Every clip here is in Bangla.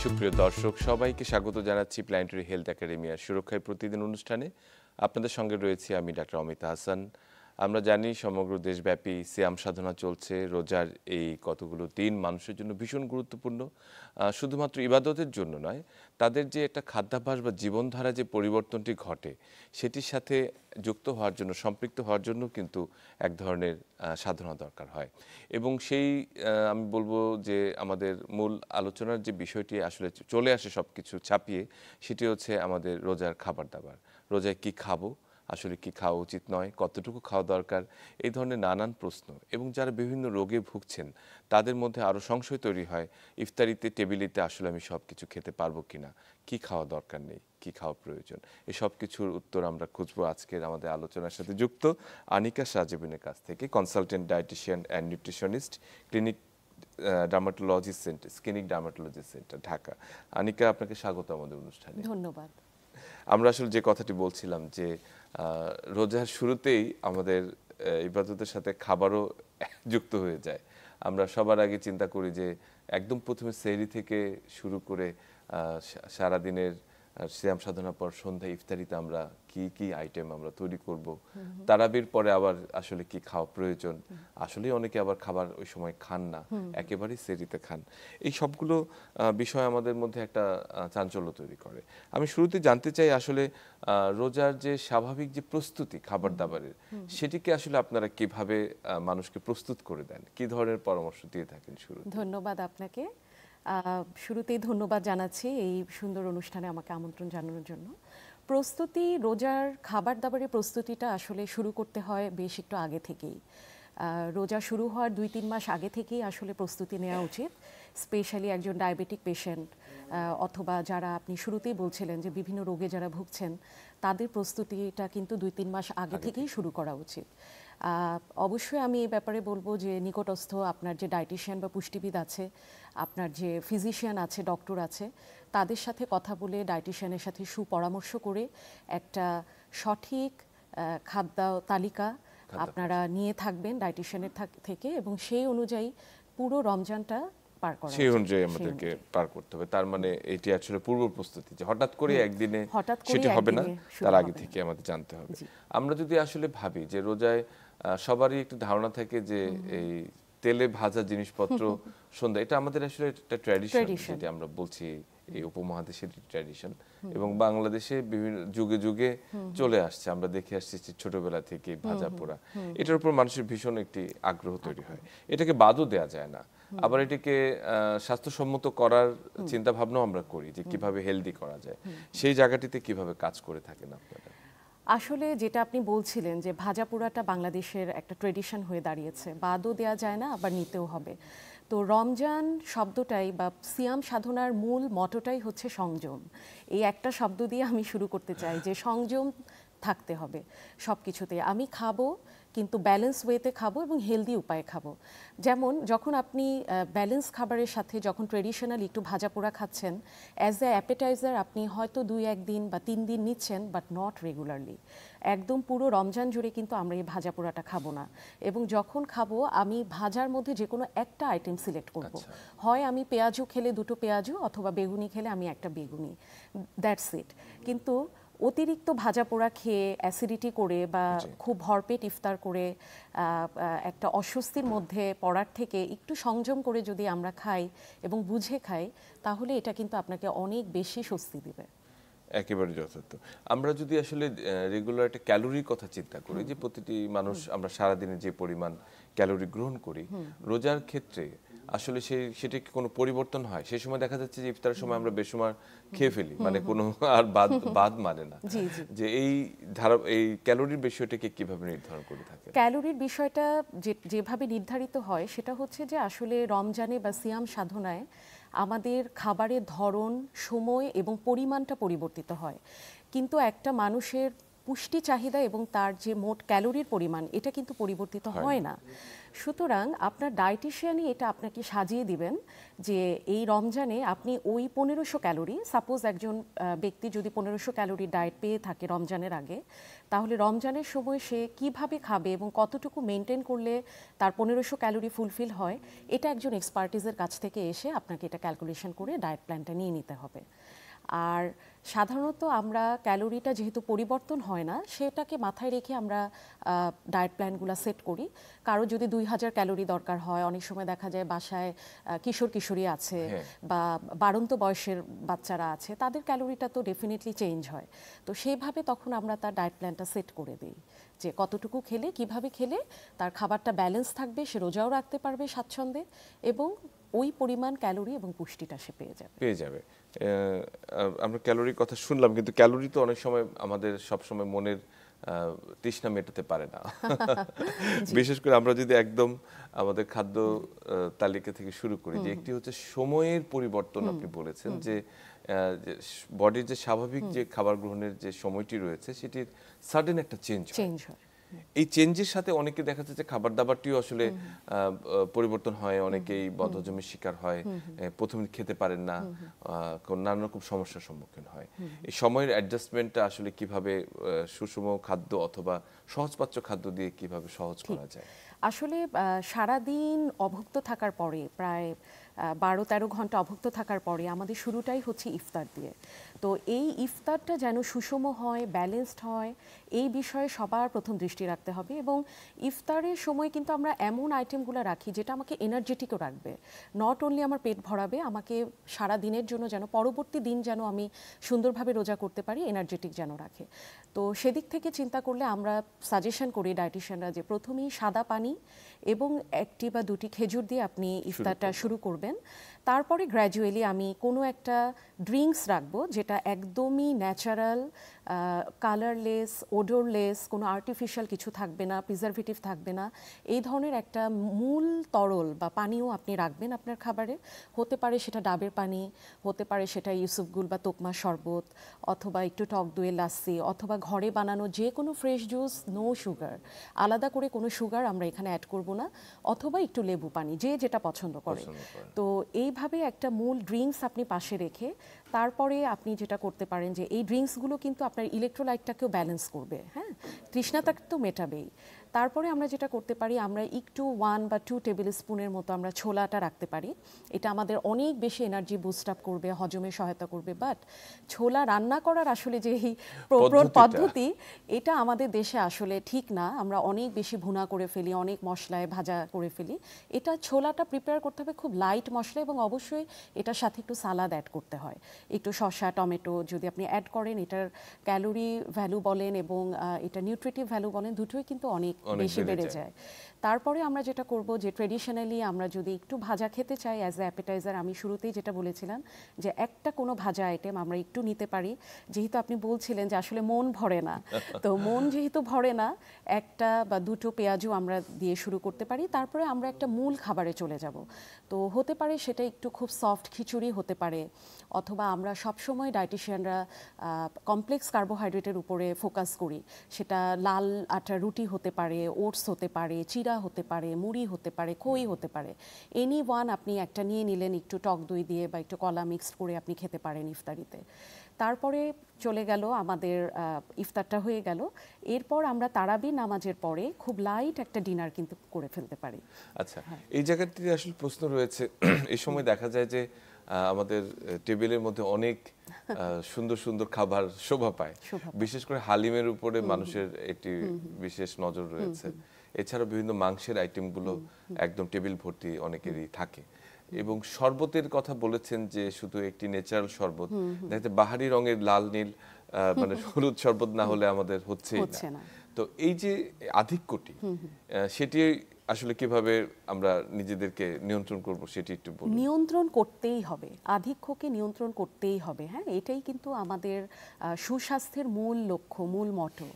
সুপ্রিয় দর্শক সবাইকে স্বাগত জানাচ্ছি প্ল্যানেটারি হেলথ একাডেমির সুরক্ষায় প্রতিদিন অনুষ্ঠানে। আপনাদের সঙ্গে রয়েছি আমি ডাক্তার অমিত হাসান। আমরা জানি সমগ্র দেশব্যাপী সিয়াম সাধনা চলছে। রোজার এই কতগুলো দিন মানুষের জন্য ভীষণ গুরুত্বপূর্ণ, শুধুমাত্র ইবাদতের জন্য নয়, তাদের যে একটা খাদ্যাভ্যাস বা জীবনধারা যে পরিবর্তনটি ঘটে সেটির সাথে যুক্ত হওয়ার জন্য, সম্পৃক্ত হওয়ার জন্য কিন্তু এক ধরনের সাধনা দরকার হয়। এবং সেই আমি বলবো যে আমাদের মূল আলোচনার যে বিষয়টি আসলে চলে আসে সব কিছু ছাপিয়ে, সেটি হচ্ছে আমাদের রোজার খাবার দাবার। রোজায় কি খাবো, আসলে কি খাওয়া উচিত নয়, কতটুকু খাওয়া দরকার, এই ধরনের নানান প্রশ্ন। এবং যারা বিভিন্ন রোগে ভুগছেন তাদের মধ্যে আরও সংশয় তৈরি হয়, ইফতারিতে টেবিলিতে আসলে আমি সব কিছু খেতে পারবো কিনা, কি খাওয়া দরকার নেই, কি খাওয়া প্রয়োজন, এই সব কিছুর উত্তর আমরা খুঁজবো আজকের আমাদের আলোচনার সাথে যুক্ত আনিকা শাহজাবিনের কাছ থেকে, consultant dietitian and nutritionist, clinic dermatology centre, Skinic dermatology centre, Dhaka. Anika, আপনাকে স্বাগত আমাদের অনুষ্ঠানে। ধন্যবাদ। আমরা আসলে যে কথাটি বলছিলাম যে রোজার শুরুতেই আমাদের ইবাদতের সাথে খাবারও যুক্ত হয়ে যায়। আমরা সবার আগে চিন্তা করি যে একদম প্রথমে সেহরি থেকে শুরু করে সারাদিনের সিয়াম সাধনার পর সন্ধ্যায় ইফতারিতে আমরা কি কি আইটেম আমরা তৈরি করব, তারাবির পরে আবার আসলে কি খাওয়া প্রয়োজন, আসলে অনেকে আবার খাবার ওই সময় খান না, একেবারেই সেহরিতে খান। এই সবগুলো বিষয় আমাদের মধ্যে একটা চাঞ্চল্য তৈরি করে। আমি শুরুতে জানতে চাই আসলে রোজার যে স্বাভাবিক যে প্রস্তুতি খাবার দাবারের, সেটিকে আসলে আপনারা কিভাবে মানুষকে প্রস্তুত করে দেন, কি ধরনের পরামর্শ দিয়ে থাকেন শুরু? ধন্যবাদ আপনাকে। শুরুতেই ধন্যবাদ জানাচ্ছি এই সুন্দর অনুষ্ঠানে আমাকে আমন্ত্রণ জানানোর জন্য। প্রস্তুতি, রোজার খাবার দাবারের প্রস্তুতিটা আসলে শুরু করতে হয় বেশ একটু আগে থেকেই। রোজা শুরু হওয়ার 2-3 মাস আগে থেকেই আসলে প্রস্তুতি নেওয়া উচিত। স্পেশালি একজন ডায়াবেটিক পেশেন্ট অথবা যারা আপনি শুরুতেই বলছিলেন যে বিভিন্ন রোগে যারা ভুগছেন, তাদের প্রস্তুতিটা কিন্তু 2-3 মাস আগে থেকেই শুরু করা উচিত। অবশ্যই আমি এই ব্যাপারে বলবো যে নিকটস্থ আপনার যে ডায়েটিশিয়ান বা পুষ্টিবিদ আছে, আপনার যে ফিজিশিয়ান আছে, ডক্টর আছে, তাদের সাথে কথা বলে ডায়েটিশিয়ানের সাথে সুপরামর্শ করে একটা সঠিক খাদ্য তালিকা আপনারা নিয়ে থাকবেন ডায়েটিশিয়ানের থেকে, এবং সেই অনুযায়ী পুরো রমজানটা পার করা, সেই অনুযায়ী আমাদেরকে পার করতে হবে। তার মানে এটি আসলে পূর্ব প্রস্তুতি, যে হঠাৎ করে একদিনে সেটি হবে না, তার আগে থেকে আমাদের জানতে হবে। আমরা যদি আসলে ভাবি যে রোজায় সবারই একটু ধারণা থাকে যে এই তেলে ভাজা জিনিসপত্র সন্ধ্যা, এটা আমাদের আসলে একটা ট্র্যাডিশন, যেটা আমরা বলছি এই উপমহাদেশের ট্র্যাডিশন, এবং বাংলাদেশে বিভিন্ন যুগে যুগে চলে আসছে। আমরা দেখে আসছি ছোটবেলা থেকে ভাজা পোড়া, এটার উপর মানুষের ভীষণ একটি আগ্রহ তৈরি হয়। এটাকে বাদও দেওয়া যায় না, আবার এটাকে স্বাস্থ্যসম্মত করার চিন্তা ভাবনাও আমরা করি যে কিভাবে হেলদি করা যায়। সেই জায়গাটিতে কিভাবে কাজ করে থাকেন আপনারা? আসলে যেটা আপনি বলছিলেন যে ভাজা পোড়াটা বাংলাদেশের একটা ট্রেডিশন হয়ে দাঁড়িয়েছে, বাদও দেওয়া যায় না, আবার নিতেও হবে। তো রমজান শব্দটাই বা সিয়াম সাধনার মূল মটোটাই হচ্ছে সংযম। এই একটা শব্দ দিয়ে আমি শুরু করতে চাই যে সংযম থাকতে হবে সব কিছুতে। আমি খাবো কিন্তু ব্যালেন্স ওয়েতে খাবো এবং হেলদি উপায়ে খাবো। যেমন যখন আপনি ব্যালেন্স খাবারের সাথে যখন ট্রেডিশনালি একটু ভাজা পোড়া খাচ্ছেন, অ্যাজ এ অ্যাপেটাইজার আপনি হয়তো 2-1 দিন বা 3 দিন নিচ্ছেন, বাট নট রেগুলারলি। একদম পুরো রমজান জুড়ে কিন্তু আমরা এই ভাজা পোড়াটা খাবো না। এবং যখন খাবো আমি ভাজার মধ্যে যে কোনো একটা আইটেম সিলেক্ট করব। হয় আমি পেঁয়াজু খেলে 2টো পেঁয়াজু, অথবা বেগুনি খেলে আমি একটা বেগুনি, দ্যাটস ইট। কিন্তু অতিরিক্ত ভাজা পোড়া খেয়ে অ্যাসিডিটি করে বা খুব ভরপেট ইফতার করে একটা অস্বস্তির মধ্যে পড়ার থেকে একটু সংযম করে যদি আমরা খাই এবং বুঝে খাই, তাহলে এটা কিন্তু আপনাকে অনেক বেশি স্বস্তি দিবে। একেবারে যথার্থ। আমরা যদি আসলে রেগুলার একটা ক্যালোরির কথা চিন্তা করি, যে প্রতিটি মানুষ আমরা সারাদিনে যে পরিমাণ ক্যালোরি গ্রহণ করি, রোজার ক্ষেত্রে আসলে সেটা কি কোনো পরিবর্তন হয়? সেই সময় দেখা যাচ্ছে যে ইফতারের সময় আমরা বেসুমার খেয়ে ফেলি, মানে কোনো আর বাদ মানে না। যে এই ক্যালোরির বিষয়টাকে কিভাবে নির্ধারণ করে থাকে? ক্যালোরির বিষয়টা যেভাবে নির্ধারিত হয় সেটা হচ্ছে যে আসলে রমজানে বা সিয়াম সাধনায় আমাদের খাবারের ধরন, সময় এবং পরিমাণটা পরিবর্তিত হয়। কিন্তু একটা মানুষের পুষ্টি চাহিদা এবং তার যে মোট ক্যালোরির পরিমাণ এটা কিন্তু পরিবর্তিত হয় না। সুতরাং আপনার ডায়েটিশিয়ানই এটা আপনাকে সাজিয়ে দিবেন যে এই রমজানে আপনি ওই 1500 ক্যালোরি, সাপোজ একজন ব্যক্তি যদি 1500 ক্যালোরি ডায়েট পেয়ে থাকে রমজানের আগে, তাহলে রমজানের সময় সে কিভাবে খাবে এবং কতটুকু মেনটেন করলে তার 1500 ক্যালোরি ফুলফিল হয়, এটা একজন এক্সপার্টিসের কাছ থেকে এসে আপনাকে এটা ক্যালকুলেশন করে ডায়েট প্ল্যানটা নিয়ে নিতে হবে। আর সাধারণত আমরা ক্যালোরিটা যেহেতু পরিবর্তন হয় না, সেটাকে মাথায় রেখে আমরা ডায়েট প্ল্যানগুলো সেট করি। কারো যদি 2000 ক্যালোরি দরকার হয়, অনেক সময় দেখা যায় বাসায় কিশোর কিশোরী আছে বা বাড়ন্ত বয়সের বাচ্চারা আছে, তাদের ক্যালোরিটা তো ডেফিনেটলি চেঞ্জ হয়। তো সেইভাবে তখন আমরা তার ডায়েট প্ল্যানটা সেট করে দিই যে কতটুকু খেলে, কিভাবে খেলে তার খাবারটা ব্যালেন্স থাকবে, সে রোজাও রাখতে পারবে স্বাচ্ছন্দ্যে এবং ওই পরিমাণ ক্যালোরি এবং পুষ্টিটা সে পেয়ে যাবে। আমরা ক্যালোরির কথা শুনলাম, কিন্তু ক্যালোরি তো অনেক সময় আমাদের সবসময় মনের তৃষ্ণা মেটাতে পারে না। বিশেষ করে আমরা যদি একদম আমাদের খাদ্য তালিকা থেকে শুরু করি, যে একটি হচ্ছে সময়ের পরিবর্তন। আপনি বলেছেন যে বডির যে স্বাভাবিক যে খাবার গ্রহণের যে সময়টি রয়েছে সেটির সাডেন একটা চেঞ্জ হয়। এই চেঞ্জের সাথে অনেকে দেখা যাচ্ছে খাবার দাবারটিও আসলে পরিবর্তন হয়, অনেকেই বদহজমের শিকার হয়, প্রথমে খেতে পারেন না, নানা রকম সমস্যার সম্মুখীন হয়। এই সময়ের অ্যাডজাস্টমেন্টটা আসলে কিভাবে সুষম খাদ্য অথবা সহজপাচ্য খাদ্য দিয়ে কিভাবে সহজ করা যায়? আসলে সারাদিন অভুক্ত থাকার পরে, প্রায় 12-13 ঘন্টা অভুক্ত থাকার পরে আমাদের শুরুটাই হচ্ছে ইফতার দিয়ে। তো এই ইফতারটা যেন সুষম হয়, ব্যালেন্সড হয়, এই বিষয়ে সবার প্রথম দৃষ্টি রাখতে হবে। এবং ইফতারের সময় কিন্তু আমরা এমন আইটেমগুলো রাখি যেটা আমাকে এনার্জেটিকও রাখবে, নট অনলি আমার পেট ভরাবে, আমাকে সারা দিনের জন্য যেন পরবর্তী দিন যেন আমি সুন্দরভাবে রোজা করতে পারি, এনার্জেটিক যেন রাখে। তো সেদিক থেকে চিন্তা করলে আমরা সাজেশন করি ডায়েটিশিয়ানরা যে প্রথমেই সাদা পানি এবং 1টি বা 2টি খেজুর দিয়ে আপনি ইফতারটা শুরু করবেন। তারপরে গ্র্যাজুয়ালি আমি কোনো একটা ড্রিঙ্কস রাখবো যেটা একদমই ন্যাচারাল, কালারলেস, ওডরলেস, কোনো আর্টিফিশিয়াল কিছু থাকবে না, প্রিজারভেটিভ থাকবে না, এই ধরনের একটা মূল তরল বা পানীয় আপনি রাখবেন আপনার খাবারে। হতে পারে সেটা ডাবের পানি, হতে পারে সেটা ইউসুফগুল বা তোকমা শরবত, অথবা একটু টক দইয়ের লাস্সি, অথবা ঘরে বানানো যে কোনো ফ্রেশ জুস, নো সুগার, আলাদা করে কোনো সুগার আমরা এখানে অ্যাড করব না, অথবা একটু লেবু পানি, যে যেটা পছন্দ করে। তো এইভাবে একটা মূল ড্রিঙ্কস আপনি পাশে রেখে তারপরে আপনি যেটা করতে পারেন যে এই ড্রিঙ্কসগুলো কিন্তু আপনার ইলেকট্রোলাইটটাকেও ব্যালেন্স করবে, হ্যাঁ, তৃষ্ণাটাকে তো মেটাবেই। তারপরে আমরা যেটা করতে পারি, আমরা একটু 1 বা 2 টেবিল স্পুনের মতো আমরা ছোলাটা রাখতে পারি। এটা আমাদের অনেক বেশি এনার্জি বুস্ট আপ করবে, হজমে সহায়তা করবে। বাট ছোলা রান্না করার আসলে যে এই পদ্ধতি, এটা আমাদের দেশে আসলে ঠিক না। আমরা অনেক বেশি ভুনা করে ফেলি, অনেক মশলায় ভাজা করে ফেলি। এটা ছোলাটা প্রিপেয়ার করতে হবে খুব লাইট মশলা, এবং অবশ্যই এটার সাথে একটু সালাদ অ্যাড করতে হয়, একটু শসা, টমেটো যদি আপনি অ্যাড করেন, এটার ক্যালোরি ভ্যালু বলেন এবং এটা নিউট্রিটিভ ভ্যালু বলেন, দুটোই কিন্তু অনেক বেশি বেড়ে যায়। তারপরে আমরা যেটা করব যে ট্রেডিশনালি আমরা যদি একটু ভাজা খেতে চাই অ্যাজ এ অ্যাপেটাইজার, আমি শুরুতেই যেটা বলেছিলাম যে একটা কোনো ভাজা আইটেম আমরা একটু নিতে পারি। যেহেতু আপনি বলছিলেন যে আসলে মন ভরে না, তো মন যেহেতু ভরে না, 1টা বা 2টো পেঁয়াজও আমরা দিয়ে শুরু করতে পারি। তারপরে আমরা একটা মূল খাবারে চলে যাব। তো হতে পারে সেটা একটু খুব সফট খিচুড়ি হতে পারে, অথবা আমরা সবসময় ডায়েটিশিয়ানরা কমপ্লেক্স কার্বোহাইড্রেটের উপরে ফোকাস করি। সেটা লাল আটার রুটি হতে পারে, ওটস হতে পারে, চিড়া হতে পারে, মুড়ি হতে পারে, খই হতে পারে। এনি ওয়ান আপনি একটা নিয়ে নিলেন, একটু টক দই দিয়ে বা একটু কলা মিক্সড করে আপনি খেতে পারেন ইফতারিতে। তারপরে চলে গেল আমাদের ইফতারটা হয়ে গেল। এরপর আমরা তারাবি নামাজের পরে খুব লাইট একটা ডিনার কিন্তু করে ফেলতে পারি। আচ্ছা, এই জায়গাটিতে আসলে প্রশ্ন রয়েছে, এই সময় দেখা যায় যে আমাদের টেবিলের মধ্যে অনেক সুন্দর সুন্দর খাবার শোভা পায়, বিশেষ করে হালিমের উপরে মানুষের একটি বিশেষ নজর রয়েছে। এছাড়া বিভিন্ন মাংসের আইটেমগুলো একদম টেবিল ভর্তি অনেকেরই থাকে। এবং শরবতের কথা বলেছেন যে শুধু একটি ন্যাচারাল শরবত, দেখতে বাহারি রঙের লাল নীল মানে হলুদ শরবত না হলে আমাদের হচ্ছেই না। তো এই যে আধিক্যটি, সেটি আসলে কিভাবে আমরা নিজেদেরকে নিয়ন্ত্রণ করব সেটি একটু বলুন। নিয়ন্ত্রণ করতেই হবে, আধিক্যকে নিয়ন্ত্রণ করতেই হবে, হ্যাঁ, এটাই কিন্তু আমাদের সুস্বাস্থ্যের মূল লক্ষ্য, মূল মটো।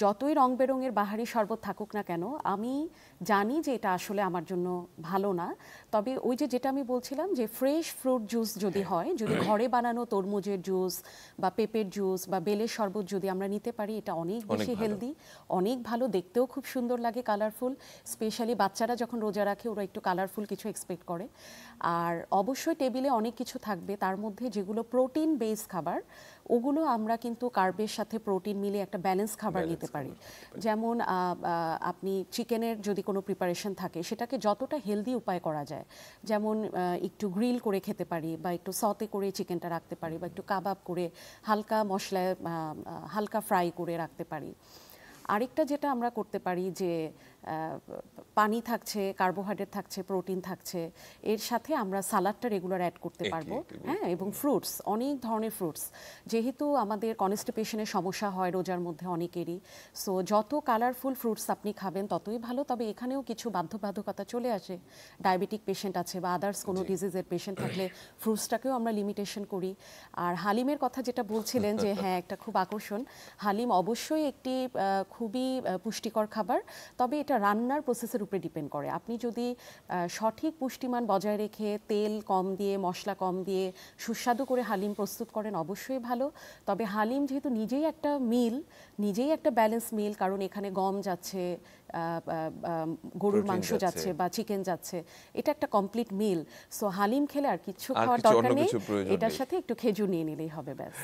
যতই রং বেরঙের বাহারি শরবত থাকুক না কেন, আমি জানি যে এটা আসলে আমার জন্য ভালো না। তবে ওই যে যেটা আমি বলছিলাম যে ফ্রেশ ফ্রুট জুস যদি হয়, যদি ঘরে বানানো তরমুজের জুস বা পেঁপের জুস বা বেলের শরবত যদি আমরা নিতে পারি, এটা অনেক বেশি হেলদি, অনেক ভালো, দেখতেও খুব সুন্দর লাগে, কালারফুল। স্পেশালি বাচ্চারা যখন রোজা রাখে ওরা একটু কালারফুল কিছু এক্সপেক্ট করে। আর অবশ্যই টেবিলে অনেক কিছু থাকবে, তার মধ্যে যেগুলো প্রোটিন বেস খাবার ওগুলো আমরা কিন্তু কার্বের সাথে প্রোটিন মিলে একটা ব্যালেন্স খাবার নিতে পারি। যেমন আপনি চিকেনের যদি কোনো প্রিপারেশন থাকে সেটাকে যতটা হেলদি উপায় করা যায়, যেমন একটু গ্রিল করে খেতে পারি বা একটু সতে করে চিকেনটা রাখতে পারি বা একটু কাবাব করে হালকা মশলায় হালকা ফ্রাই করে রাখতে পারি। আরেকটা যেটা আমরা করতে পারি যে পানি থাকছে, কার্বোহাইড্রেট থাকছে, প্রোটিন থাকছে, এর সাথে আমরা সালাডটা রেগুলার অ্যাড করতে পারবো। হ্যাঁ, এবং ফ্রুটস, অনেক ধরনের ফ্রুটস, যেহেতু আমাদের কনস্টিপেশনের সমস্যা হয় রোজার মধ্যে অনেকেরই, সো যত কালারফুল ফ্রুটস আপনি খাবেন ততই ভালো। তবে এখানেও কিছু বাধ্যবাধকতা চলে আসে, ডায়াবেটিক পেশেন্ট আছে বা আদার্স কোনো ডিজিজের পেশেন্ট থাকলে ফ্রুটসটাকেও আমরা লিমিটেশন করি। আর হালিমের কথা যেটা বলছিলেন যে হ্যাঁ, একটা খুব আকর্ষণ, হালিম অবশ্যই একটি খুবই পুষ্টিকর খাবার, তবে এটা রান্নার প্রসেসের উপরে ডিপেন্ড করে। আপনি যদি সঠিক পুষ্টিমান বজায় রেখে তেল কম দিয়ে, মশলা কম দিয়ে সুস্বাদু করে হালিম প্রস্তুত করেন অবশ্যই ভালো। তবে হালিম যেহেতু নিজেই একটা মিল, নিজেই একটা ব্যালেন্স মিল, কারণ এখানে গম যাচ্ছে, গরুর মাংস যাচ্ছে বা চিকেন যাচ্ছে, এটা একটা কমপ্লিট মিল। সো হালিম খেলে আর কিছু খাওয়ার দরকার নেই, এটার সাথে একটু খেজুর নিয়ে নিলেই হবে, ব্যাস।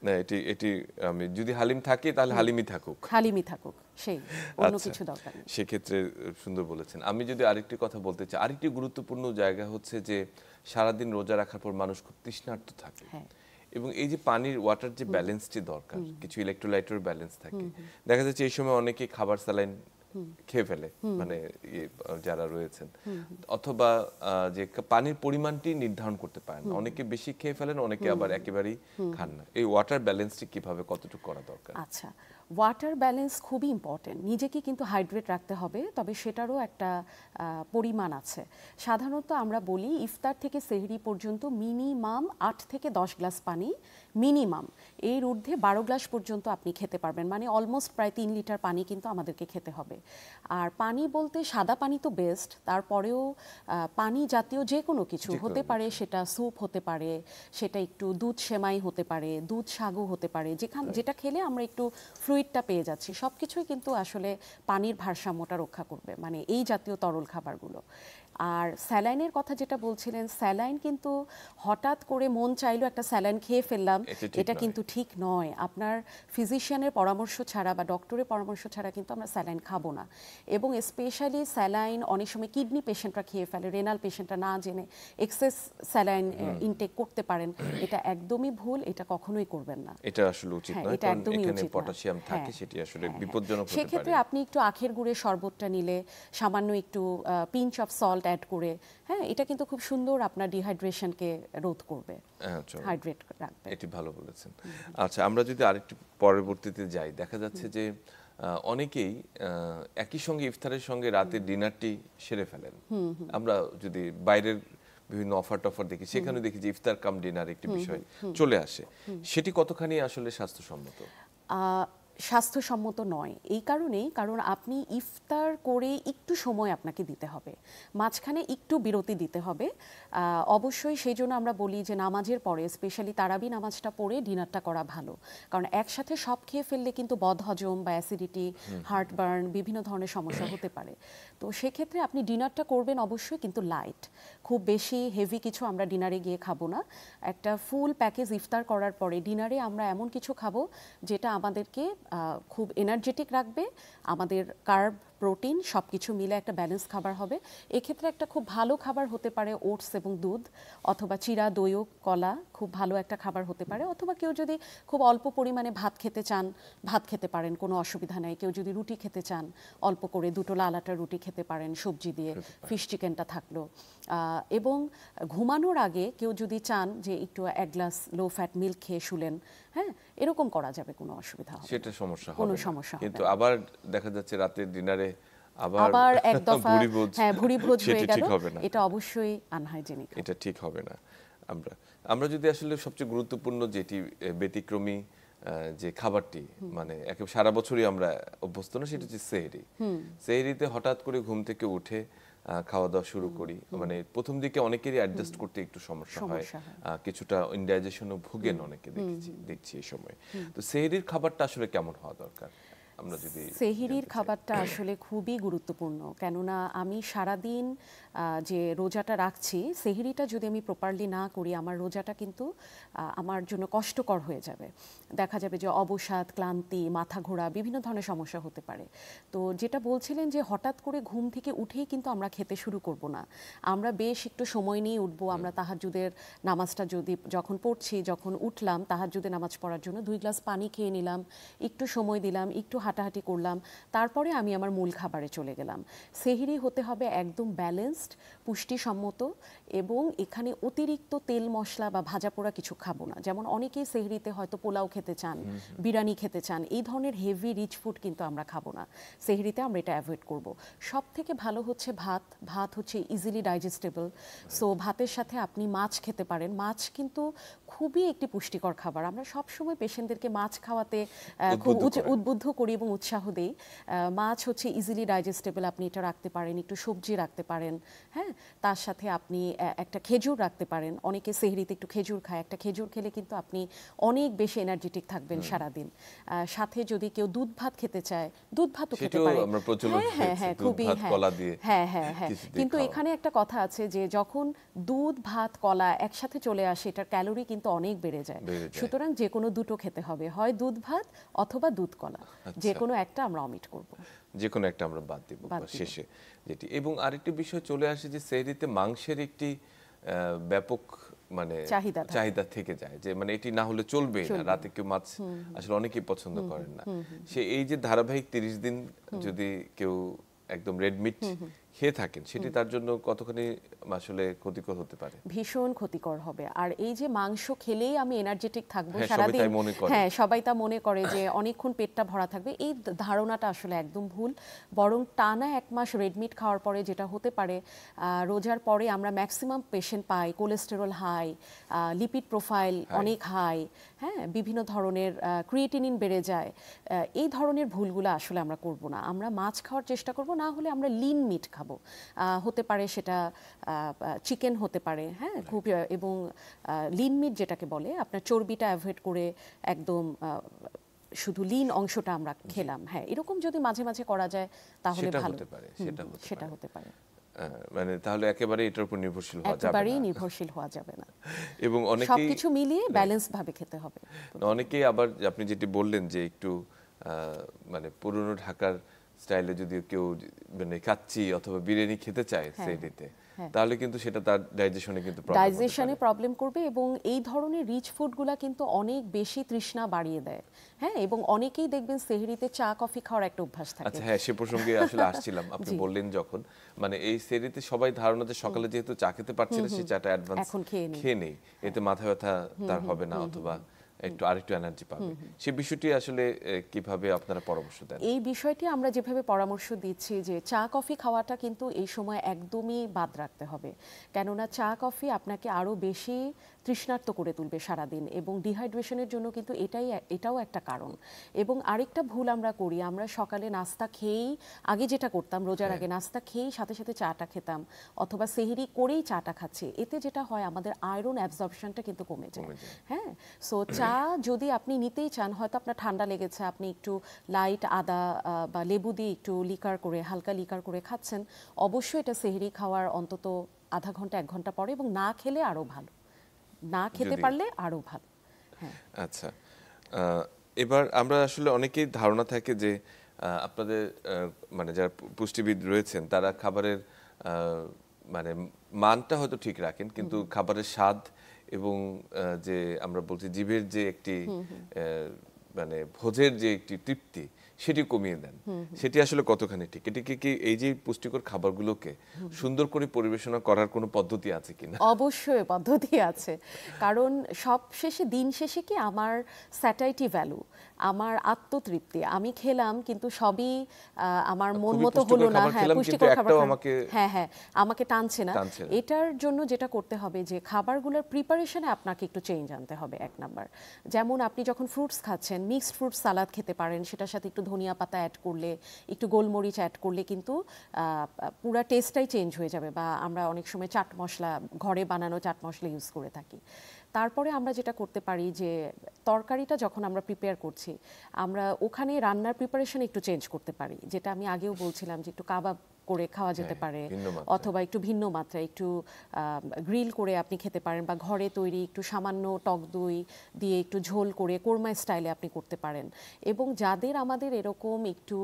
না, এটি আমি যদি হালিম থাকে তাহলে হালিমই থাকুক, হালিমই থাকুক, সেই অন্য কিছু দরকার নেই। সেক্ষেত্রে সুন্দর বলেছেন। আমি যদি আরেকটি কথা বলতে চাই, আরেকটি গুরুত্বপূর্ণ জায়গা হচ্ছে যে সারাদিন রোজা রাখার পর মানুষ খুব তৃষ্ণার্ত থাকে, এবং এই যে পানির ওয়াটার যে ব্যালেন্সটি দরকার, কিছু ইলেকট্রোলাইটের ব্যালেন্স থাকে, দেখা যাচ্ছে এই সময় অনেকে খাবার স্যালাইন খেয়ে ফেলে, মানে যারা রয়েছেন, অথবা যে পানির পরিমাণটি নির্ধারণ করতে পারেন, অনেকে বেশি খেয়ে ফেলেন, অনেকে আবার একেবারেই খান না। এই ওয়াটার ব্যালেন্সটি কিভাবে, কতটুকু করা দরকার? আচ্ছা, ওয়াটার ব্যালেন্স খুবই ইম্পর্টেন্ট। নিজেকে কিন্তু হাইড্রেট রাখতে হবে, তবে সেটারও একটা পরিমাণ আছে। সাধারণত আমরা বলি ইফতার থেকে সেহরি পর্যন্ত মিনিমাম 8 থেকে 10 গ্লাস পানি, মিনিমাম। এর ঊর্ধ্বে 12 গ্লাস পর্যন্ত আপনি খেতে পারবেন, মানে অলমোস্ট প্রায় 3 লিটার পানি কিন্তু আমাদেরকে খেতে হবে। আর পানি বলতে সাদা পানি তো বেস্ট, তারপরেও পানি জাতীয় যে কোনো কিছু হতে পারে, সেটা স্যুপ হতে পারে, সেটা একটু দুধ সেমাই হতে পারে, দুধ সাগু হতে পারে, যেটা খেলে আমরা একটু ফ্লুইডটা পেয়ে যাচ্ছি, সব কিছুই কিন্তু আসলে পানির ভারসাম্যটা রক্ষা করবে, মানে এই জাতীয় তরল খাবারগুলো। আর স্যালাইনের কথা যেটা বলছিলেন, স্যালাইন কিন্তু হঠাৎ করে মন চাইলো একটা স্যালাইন খেয়ে ফেললাম, এটা কিন্তু ঠিক নয়। আপনার ফিজিশিয়ানের পরামর্শ ছাড়া বা ডক্টরের পরামর্শ ছাড়া কিন্তু আমরা স্যালাইন খাবো না। এবং স্পেশালি স্যালাইন অনেক সময় কিডনি পেশেন্টরা খেয়ে ফেলে, রেনাল পেশেন্টরা না জেনে এক্সেস স্যালাইন ইনটেক করতে পারেন, এটা একদমই ভুল, এটা কখনোই করবেন না। এটা আসলে উচিত নয়, এটা একদমই উচিত না। পটাশিয়াম থাকে, সেটি আসলে বিপজ্জনক হতে পারে। সেক্ষেত্রে আপনি একটু আখের গুড়ের শরবতটা নিলে, সামান্য একটু পিঞ্চ অফ সল্ট অ্যাড করে, হ্যাঁ, এটা কিন্তু খুব সুন্দর আপনার ডিহাইড্রেশনকে রোধ করবে, হাইড্রেট রাখবে। এটি ভালো বলেছেন। আচ্ছা, আমরা যদি আরেকটু পরবর্তীতে যাই, দেখা যাচ্ছে যে অনেকেই একই সঙ্গে ইফতারের সঙ্গে রাতের ডিনারটি সেরে ফেলেন। আমরা যদি বাইরের বিভিন্ন অফার টফার দেখি, সেখানে দেখি যে ইফতার কাম ডিনার একটি বিষয় চলে আসে, সেটি কতখানি আসলে স্বাস্থ্যসম্মত? স্বাস্থ্যসম্মত নয় এই কারণেই, কারণ আপনি ইফতার করে একটু সময় আপনাকে দিতে হবে, মাঝখানে একটু বিরতি দিতে হবে। অবশ্যই সেই জন্য আমরা বলি যে নামাজের পরে, স্পেশালি তারাবি নামাজটা পড়ে ডিনারটা করা ভালো, কারণ একসাথে সব খেয়ে ফেললে কিন্তু বদহজম বা অ্যাসিডিটি, হার্টবার্ন, বিভিন্ন ধরনের সমস্যা হতে পারে। তো সেক্ষেত্রে আপনি ডিনারটা করবেন অবশ্যই, কিন্তু লাইট, খুব বেশি হেভি কিছু আমরা ডিনারে গিয়ে খাবো না। একটা ফুল প্যাকেজ ইফতার করার পরে ডিনারে আমরা এমন কিছু খাবো যেটা আমাদেরকে খুব এনার্জেটিক রাখবে, আমাদের কার্ব, প্রোটিন সব কিছু মিলে একটা ব্যালেন্স খাবার হবে। এক্ষেত্রে একটা খুব ভালো খাবার হতে পারে ওটস এবং দুধ, অথবা চিরা, দই, কলা, খুব ভালো একটা খাবার হতে পারে। অথবা কেউ যদি খুব অল্প পরিমাণে ভাত খেতে চান, ভাত খেতে পারেন, কোনো অসুবিধা নেই। কেউ যদি রুটি খেতে চান, অল্প করে 2টো লাল আটার রুটি খেতে পারেন সবজি দিয়ে, ফিশ চিকেনটা থাকলো। এবং ঘুমানোর আগে কেউ যদি চান যে একটু 1 গ্লাস লো ফ্যাট মিল্ক খেয়ে শুলেন, হ্যাঁ, এরকম করা যাবে, কোনো অসুবিধা হবে না, সেটা সমস্যা হবে না, কোনো সমস্যা হবে না। কিন্তু আবার দেখা যাচ্ছে রাতের ডিনারে আবার এক দফা ভুরি ভোজ হয়ে গেল, না, এটা অবশ্যই আনহাইজেনিক, এটা ঠিক হবে না। আমরা যদি আসলে সবচেয়ে গুরুত্বপূর্ণ যেটি ব্যতিক্রমী যে খাবারটি মানে একেবারে সারা বছরই আমরা অভ্যস্ত না, সেটা হচ্ছে সেহরি। সেহরিতে হঠাৎ করে ঘুম থেকে উঠে খাওয়া দাওয়া শুরু করি, মানে প্রথম দিকে অনেকেরই অ্যাডজাস্ট করতে একটু সমস্যা হয়, কিছুটা ইনডাইজেশনও ভুগেন অনেকে, দেখছি এই সময়। তো সেহরির খাবারটা আসলে কেমন হওয়া দরকার আমরা যদি সেহরির খাবারটা আসলে খুবই গুরুত্বপূর্ণ, কেননা আমি সারাদিন যে রোজাটা রাখছি, সেহরিটা যদি আমি প্রপারলি না করি আমার রোজাটা কিন্তু আমার জন্য কষ্টকর হয়ে যাবে। দেখা যাবে যে অবসাদ, ক্লান্তি, মাথা ঘোরা, বিভিন্ন ধরনের সমস্যা হতে পারে। তো যেটা বলছিলেন যে হঠাৎ করে ঘুম থেকে উঠেই কিন্তু আমরা খেতে শুরু করব না, আমরা বেশ একটু সময় নিয়ে উঠবো। আমরা তাহাজ্জুদের নামাজটা যখন পড়ছি, যখন উঠলাম তাহাজ্জুদের নামাজ পড়ার জন্য 2 গ্লাস পানি খেয়ে নিলাম, একটু সময় দিলাম, একটু হাঁটাহাঁটি করলাম, তারপরে আমি আমার মূল খাবারে চলে গেলাম। সেহরি হতে হবে একদম ব্যালেন্সড, পুষ্টিসম্মত, এবং এখানে অতিরিক্ত তেল মশলা বা ভাজা পোড়া কিছু খাবো না। যেমন অনেকেই সেহরিতে হয়তো পোলাও খেতে চান, বিরিয়ানি খেতে চান, এই ধরনের হেভি রিচ ফুড কিন্তু আমরা খাবো না সেহরিতে, আমরা এটা অ্যাভয়েড করব। সব থেকে ভালো হচ্ছে ভাত। ভাত হচ্ছে ইজিলি ডাইজেস্টেবল, সো ভাতের সাথে আপনি মাছ খেতে পারেন। মাছ কিন্তু খুবই একটি পুষ্টিকর খাবার। আমরা সবসময় পেশেন্টদেরকে মাছ খাওয়াতে খুব উদ্বুদ্ধ করি এবং উৎসাহ দেই। মাছ হচ্ছে ইজিলি ডাইজেস্টেবল, আপনি এটা রাখতে পারেন, একটু সবজি রাখতে পারেন, হ্যাঁ, তার সাথে আপনি একটা খেজুর রাখতে পারেন। অনেকে সেহরিতে একটু খেজুর খায়, একটা খেজুর খেলে কিন্তু আপনি অনেক বেশি এনার্জেটিক থাকবেন সারাদিন। সাথে যদি কেউ দুধ ভাত খেতে চায়, দুধ ভাতও খেতে পারে, হ্যাঁ খুবই, হ্যাঁ। কিন্তু এখানে একটা কথা আছে যে যখন দুধ ভাত কলা একসাথে চলে আসে, এটার ক্যালোরি কিন্তু অনেক বেড়ে যায়। সুতরাং যে কোনো দুটো খেতে হবে, হয় দুধ ভাত অথবা দুধ কলা, যে কোনো একটা আমরা অমিট করব, যে কোনো একটা আমরা বাদ দিব শেষে যেটি। এবং আরেকটি বিষয় চলে আসে যে সেহরিতে মাংসের একটি ব্যাপক মানে চাহিদা থেকে যায়, যে মানে এটি না হলে চলবে না। রাতে কেউ মাছ আসলে অনেকেই পছন্দ করেন না। সে এই যে ধারাবাহিক 30 দিন যদি কেউ একদম রেড মিট খেয়ে থাকেন, সেটি তার জন্য কতখানি আসলে ক্ষতিকর হতে পারে? ভীষণ ক্ষতিকর হবে। আর এই যে মাংস খেলেই আমি এনার্জেটিক থাকবো সারাদিন, হ্যাঁ সবাই তা মনে করে যে অনেকক্ষণ পেটটা ভরা থাকবে, এই ধারণাটা আসলে একদম ভুল। বরং টানা 1 মাস রেড মিট খাওয়ার পরে যেটা হতে পারে, রোজার পরে আমরা ম্যাক্সিমাম পেশেন্ট পাই কোলেস্টেরল হাই, লিপিড প্রোফাইল অনেক হাই, হ্যাঁ, বিভিন্ন ধরনের ক্রিয়েটিনিন বেড়ে যায়। এই ধরনের ভুলগুলো আসলে আমরা করব না। আমরা মাছ খাওয়ার চেষ্টা করব, না হলে আমরা লিন মিট খাবো। হতে পারে সেটা চিকেন হতে পারে, হ্যাঁ, খুব, এবং লিন মিট যেটাকে বলে আপনার চর্বিটা অ্যাভয়েড করে একদম শুধু লিন অংশটা আমরা খেলাম, হ্যাঁ, এরকম যদি মাঝে মাঝে করা যায় তাহলে ভালো। সেটা হতে পারে। মানে তাহলে একেবারে এটার উপর নির্ভরশীল হওয়া যাবে না, একেবারেই নির্ভরশীল হওয়া যাবে না, এবং অনেকেই সবকিছু মিলিয়ে ব্যালেন্স ভাবে খেতে হবে। অনেকেই আবার আপনি যেটি বললেন যে একটু মানে পুরনো ঢাকার স্টাইলে যদি কেউ মানে কাচ্চি অথবা বিরিয়ানি খেতে চায় সেদিতে, তাহলে কিন্তু সেটা তার ডাইজেশনে প্রবলেম করবে, এবং এই ধরনের রিচ ফুডগুলা কিন্তু অনেক বেশি তৃষ্ণা বাড়িয়ে দেয়, হ্যাঁ, এবং অনেকেই দেখবেন সেহরিতে চা কফি খাওয়ার একটা অভ্যাস থাকে। আচ্ছা, হ্যাঁ, সে প্রসঙ্গে আসলে আসছিলাম। আপনি বললেন যখন মানে এই সেহরিতে সবাই ধারণা যে সকালে যেহেতু চা খেতে পারছে না, সে চাটা অ্যাডভান্স খেয়ে নেই, এতে মাথা ব্যথা তার হবে না, অথবা আরেকটু এনার্জি পাবে। সেই বিষয়টি আসলে কিভাবে আপনারা পরামর্শ দেন? এই বিষয়টি আমরা যেভাবে পরামর্শ দিচ্ছি যে চা কফি খাওয়াটা কিন্তু এই সময় একদমই বাদ রাখতে হবে, কেননা চা কফি আপনাকে আরো বেশি তৃষ্ণার্ত করে তুলবে সারাদিন, এবং ডিহাইড্রেশনের জন্য কিন্তু এটাও একটা কারণ। এবং আরেকটা ভুল আমরা করি, আমরা সকালে নাস্তা খেয়েই, আগে যেটা করতাম রোজার আগে নাস্তা খেয়েই সাথে সাথে চাটা খেতাম, অথবা সেহরি করেই চাটা খাচ্ছি, এতে যেটা হয় আমাদের আয়রন অ্যাবজর্পশনটা কিন্তু কমে যায়, হ্যাঁ। সো চা যদি আপনি নিতেই চান, হয়তো আপনার ঠান্ডা লেগেছে, আপনি একটু লাইট আদা বা লেবু দিয়ে একটু লিকার করে, হালকা লিকার করে খাচ্ছেন, অবশ্যই এটা সেহরি খাওয়ার অন্তত আধা ঘন্টা 1 ঘন্টা পরে, এবং না খেলে আরো ভালো, না খেতে পারলে আরো ভালো। হ্যাঁ, আচ্ছা, এবার আমরা আসলে অনেকেই ধারণা থাকে যে আপনাদের মানে যারা পুষ্টিবিদ রয়েছেন তারা খাবারের মানে মানটা হয়তো ঠিক রাখেন, কিন্তু খাবারের স্বাদ এবং যে আমরা বলছি জিভের যে একটি মানে ভোজের যে একটি তৃপ্তি, সেটি কমিয়ে দেন। সেটি আসলে কতখানি ঠিক? এটিকে কি এই যে পুষ্টিকর খাবারগুলোকে সুন্দর করে পরিবেশনা করার কোনো পদ্ধতি আছে কিনা? অবশ্যই পদ্ধতি আছে, কারণ দিন শেষে কি আমার স্যাটাইটি ভ্যালু, আমার আত্মতৃপ্তি, আমি খেলাম কিন্তু সবই আমার মন খুবই মতো হলো পুষ্টিকর না। খাবার হ্যাঁ, খেলাম, কিন্তু পুষ্টিকর খাবার একটাও খেলাম। আমাকে হ্যাঁ, আমাকে টানছে না। টানছে না। এটার জন্য যেটা করতে হবে যে খাবারগুলোর প্রিপারেশনে আপনাকে একটু চেঞ্জ আনতে হবে। এক নাম্বার, যেমন আপনি যখন ফ্রুটস খাচ্ছেন, মিক্সড ফ্রুট সালাদ খেতে পারেন, সেটার সাথে একটু ধনিয়া পাতা অ্যাড করলে, একটু গোলমরিচ অ্যাড করলে কিন্তু পুরা টেস্টটাই চেঞ্জ হয়ে যাবে। বা আমরা অনেক সময় চাট মশলা, ঘরে বানানো চাট মশলা ইউজ করে থাকি। তারপরে আমরা যেটা করতে পারি যে তরকারিটা যখন আমরা প্রিপেয়ার করছি, আমরা ওখানে রান্নার প্রিপারেশন একটু চেঞ্জ করতে পারি। যেটা আমি আগেও বলছিলাম যে একটু কাবাব করে খাওয়া যেতে পারে, অথবা একটু ভিন্ন মাত্রায় একটু গ্রিল করে আপনি খেতে পারেন, বা ঘরে তৈরি একটু সামান্য টক দই দিয়ে একটু ঝোল করে কোরমা স্টাইলে আপনি করতে পারেন। এবং যাদের আমাদের এরকম একটু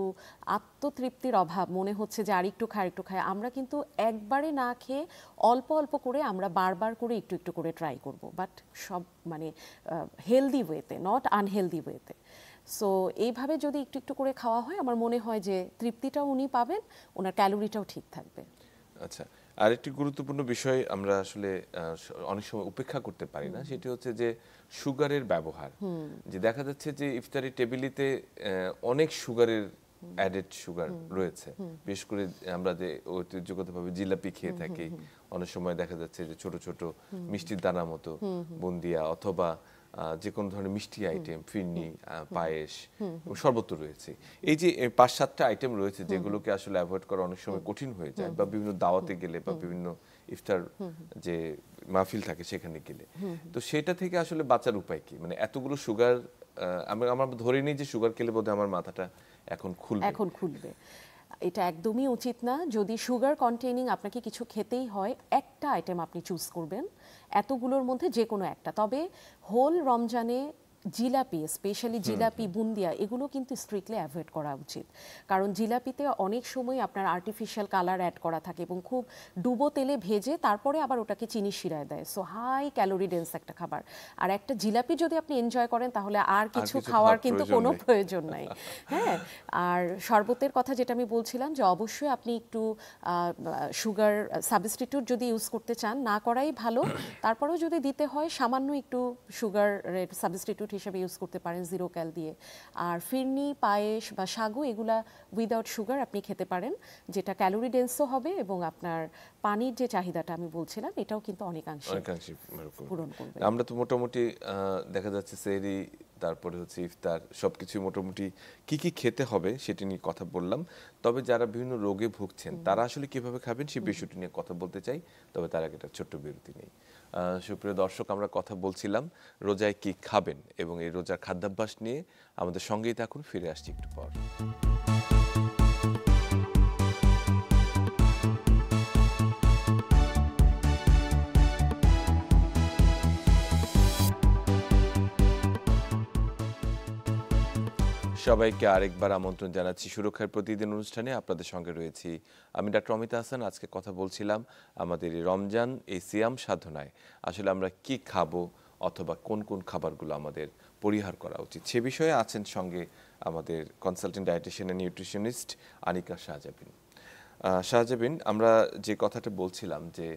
আত্মতৃপ্তির অভাব মনে হচ্ছে যে আরেকটু খায়, আমরা কিন্তু একবারে না খেয়ে অল্প অল্প করে আমরা বারবার করে একটু একটু করে ট্রাই করব, বাট সব মানে হেলদি ওয়েতে, নট আনহেলদি ওয়েতে। সো এইভাবে যদি একটু একটু করে খাওয়া হয়, আমার মনে হয় যে তৃপ্তিটাও উনি পাবেন, ওনার ক্যালোরিটাও ঠিক থাকবে। আচ্ছা, আরেকটি গুরুত্বপূর্ণ বিষয় আমরা আসলে অনেক সময় উপেক্ষা করতে পারি না, সেটি হচ্ছে যে সুগারের ব্যবহার। যে দেখা যাচ্ছে যে ইফতারি টেবিলিতে অনেক সুগারের অ্যাডেড সুগার রয়েছে। বিশেষ করে আমরা যে ঐতিহ্যগতভাবে জিলাপি খেয়ে থাকি, অনেক সময় দেখা যাচ্ছে যে ছোট ছোট মিষ্টির দানা মতো বুন্দিয়া, অথবা যে কোনো ধরনের মিষ্টি আইটেম, ফিরনি, পায়েস, সর্বত্র রয়েছে। এই যে 5-7টা আইটেম রয়েছে যেগুলোকে আসলে অ্যাভয়েড করা অনেক সময় কঠিন হয়ে যায়, বা বিভিন্ন দাওয়াতে গেলে বা বিভিন্ন ইফতার যে মাহফিল থাকে সেখানে গেলে। তো সেটা থেকে আসলে বাঁচার উপায় কি? মানে এতগুলো সুগার, আমরা ধরে নিই যে সুগার খেলে বোধহয় আমার মাথাটা এখন খুলবে। এটা একদমই উচিত না। যদি সুগার কন্টেইনিং আপনাকে কিছু খেতেই হয়, একটা আইটেম আপনি চুজ করবেন এতগুলোর মধ্যে যে কোনো একটা। তবে হোল রমজানে জিলাপি, স্পেশালি জিলাপি, বুন্দিয়া, এগুলো কিন্তু স্ট্রিক্টলি অ্যাভয়েড করা উচিত। কারণ জিলাপিতে অনেক সময় আপনার আর্টিফিশিয়াল কালার অ্যাড করা থাকে এবং খুব ডুবো তেলে ভেজে তারপরে আবার ওটাকে চিনি শিরায় দেয়। সো হাই ক্যালোরি ডেন্স একটা খাবার। আর একটা জিলাপি যদি আপনি এনজয় করেন, তাহলে আর কিছু খাওয়ার কিন্তু কোনো প্রয়োজন নাই। হ্যাঁ, আর শরবতের কথা যেটা আমি বলছিলাম, যে অবশ্যই আপনি একটু সুগার সাবস্টিটিউট যদি ইউজ করতে চান, না করাই ভালো। তারপরেও যদি দিতে হয়, সামান্য একটু সুগারের সাবস্টিটিউট হিসেবে ইউজ করতে পারেন, 0 ক্যাল দিয়ে। আর ফিরনি, পায়েস বা সাগু, এগুলা উইদাউট সুগার আপনি খেতে পারেন, যেটা ক্যালোরি ডেন্সও হবে এবং আপনার পানির যে চাহিদাটা আমি বলছিলাম, এটাও কিন্তু অনেকাংশে পূরণ করবে। আমরা তো মোটামুটি দেখা যাচ্ছে সেহরি, তারপরে হচ্ছে ইফতার, সবকিছু মোটামুটি কি কি খেতে হবে সেটি নিয়ে কথা বললাম। তবে যারা বিভিন্ন রোগে ভুগছেন তারা আসলে কিভাবে খাবেন সেই বিষয়টি নিয়ে কথা বলতে চাই। তবে তার আগে একটা ছোট্ট বিরতি নেই। সুপ্রিয় দর্শক, আমরা কথা বলছিলাম রোজায় কি খাবেন এবং এই রোজার খাদ্যাভ্যাস নিয়ে। আমাদের সঙ্গেই থাকুন, ফিরে আসছি একটু পর। সবাইকে আরেকবার আমন্ত্রণ জানাচ্ছি সুরক্ষার প্রতিদিন অনুষ্ঠানে। আপনাদের সঙ্গে রয়েছি আমি ডক্টর অমিতা হাসান। আজকে কথা বলছিলাম আমাদের এই রমজান, এই সিয়াম সাধনায় আসলে আমরা কি খাবো, অথবা কোন কোন খাবারগুলো আমাদের পরিহার করা উচিত, সে বিষয়ে আছেন সঙ্গে আমাদের consultant dietitian and nutritionist Anika Shahjabin. Shahjabin, আমরা যে কথাটা বলছিলাম যে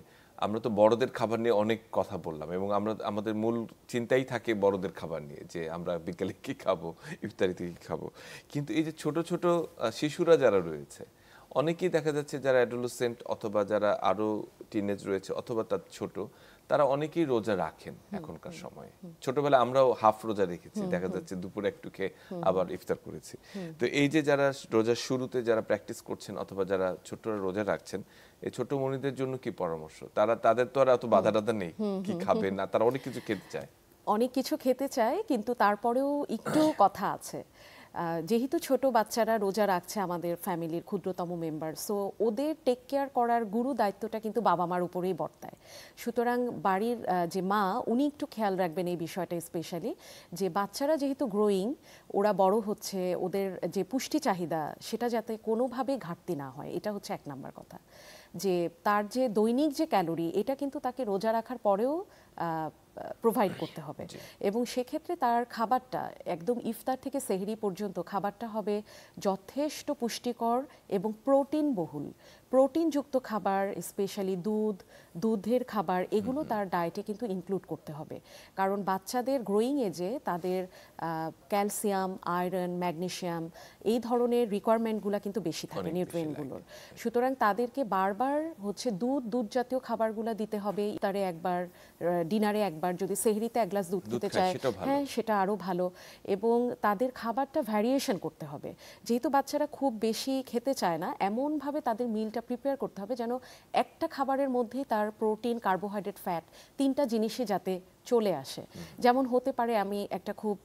আমরা তো বড়দের খাবার নিয়ে অনেক কথা বললাম, এবং আমাদের মূল চিন্তাই থাকে বড়দের খাবার নিয়ে, যে আমরা বিকালে কি খাবো, ইফতারিতে কি খাবো। কিন্তু এই যে ছোট ছোট শিশুরা যারা রয়েছে, অনেকেই দেখা যাচ্ছে যারা অ্যাডোলেসেন্ট, অথবা যারা আরো টিনেজ রয়েছে, অথবা তার ছোট, তারা অনেকেই রোজা রাখেন এখনকার সময়ে। ছোটবেলায় আমরাও হাফ রোজা রেখেছি, দেখা যাচ্ছে দুপুরে একটু খেয়ে আবার ইফতার করেছি। তো এই যে যারা রোজার শুরুতে যারা প্র্যাকটিস করছেন, অথবা যারা ছোটরা রোজা রাখছেন, এই ছোট মনিদের জন্য কি পরামর্শ? তাদের তো আর এত বাধা টাধা নেই, কি খাবে না, তারা অনেক কিছু খেতে চায়, কিন্তু তারপরেও একটু কথা আছে। যেহেতু ছোট বাচ্চারা রোজা রাখছে, আমাদের ফ্যামিলির ক্ষুদ্রতম মেম্বার, সো ওদের টেক কেয়ার করার গুরু দায়িত্বটা কিন্তু বাবা মার উপরেই বর্তায়। সুতরাং বাড়ির যে মা, উনি একটু খেয়াল রাখবেন এই বিষয়টা, স্পেশালি যে বাচ্চারা যেহেতু গ্রোয়িং, ওরা বড় হচ্ছে, ওদের যে পুষ্টি চাহিদা সেটা যাতে কোনোভাবে ঘাটতি না হয়, এটা হচ্ছে 1 নাম্বার কথা। যে তার যে দৈনিক যে ক্যালোরি, এটা কিন্তু তাকে রোজা রাখার পরেও প্রোভাইড করতে হবে এবং সেক্ষেত্রে তার খাবারটা একদম ইফতার থেকে সেহরি পর্যন্ত খাবারটা হবে যথেষ্ট পুষ্টিকর এবং প্রোটিন বহুল, প্রোটিনযুক্ত খাবার, স্পেশালি দুধের খাবার, এগুলো তার ডায়েটে কিন্তু ইনক্লুড করতে হবে। কারণ বাচ্চাদের গ্রোয়িং এজে তাদের ক্যালসিয়াম, আয়রন, ম্যাগনেসিয়াম এই ধরনের রিকোয়ারমেন্টগুলো কিন্তু বেশি থাকে নিউট্রিয়েন্টগুলোর। সুতরাং তাদেরকে বারবার হচ্ছে দুধ জাতীয় খাবারগুলো দিতে হবে। ইফতারে একবার, ডিনারে একবার, যদি সেহরিতে এক গ্লাস দুধ খেতে চায় হ্যাঁ সেটা আরও ভালো। এবং তাদের খাবারটা ভ্যারিয়েশন করতে হবে। যেহেতু বাচ্চারা খুব বেশি খেতে চায় না, এমনভাবে তাদের মিলটা প্রিপেয়ার করতে হবে যেন একটা খাবারের মধ্যেই তার প্রোটিন, কার্বোহাইড্রেট, ফ্যাট তিনটা জিনিসই যাতে চলে আসে। যেমন হতে পারে, আমি একটা খুব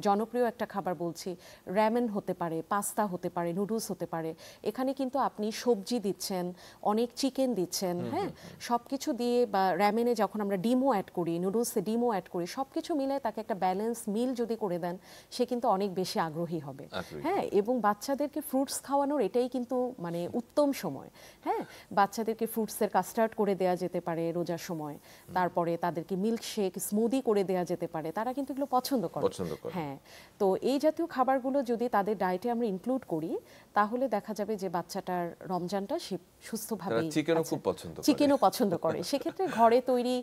জনপ্রিয় একটা খাবার বলছি, র্যামেন হতে পারে, পাস্তা হতে পারে, নুডলস হতে পারে। এখানে কিন্তু আপনি সবজি দিচ্ছেন, অনেক চিকেন দিচ্ছেন, হ্যাঁ সব কিছু দিয়ে, বা র্যামেনে যখন আমরা ডিমও অ্যাড করি, নুডলসে ডিমও অ্যাড করি, সব কিছু মিলে তাকে একটা ব্যালেন্স মিল যদি করে দেন, সে কিন্তু অনেক বেশি আগ্রহী হবে। হ্যাঁ, এবং বাচ্চাদেরকে ফ্রুটস খাওয়ানোর এটাই কিন্তু মানে উত্তম সময়। হ্যাঁ, বাচ্চাদেরকে ফ্রুটসের কাস্টার্ড করে দেওয়া যেতে পারে রোজার সময়, তারপরে তাদেরকে মিল্কশেক, স্মুদি করে দেওয়া যেতে পারে, তারা কিন্তু এগুলো পছন্দ করে। হ্যাঁ, তো এই জাতীয় খাবারগুলো যদি তাদের ডায়েটে আমরা ইনক্লুড করি, তাহলে দেখা যাবে যে বাচ্চাটার রমজানটা সে সুস্থভাবে, চিকেনও পছন্দ করে। সেক্ষেত্রে ঘরে তৈরি